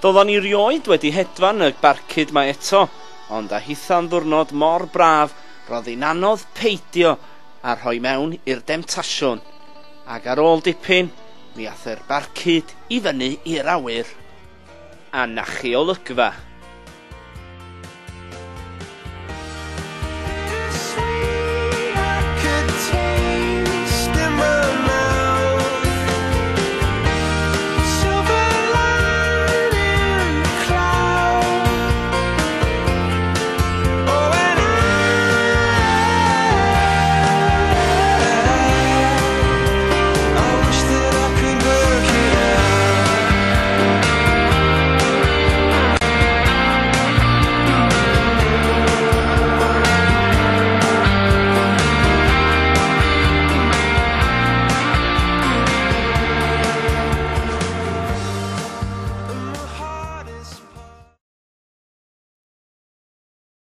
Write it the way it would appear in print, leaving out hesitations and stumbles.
Doeddwn ni rioed wedi hedfan y barcud mae eto, ond a hitha'n ddiwrnod mor braf, roedd hi'n anodd peidio a rhoi mewn i'r demtasiwn, ac ar ôl dipyn, mi ath yr barcud i fyny i'r awyr. A nachi olygfa.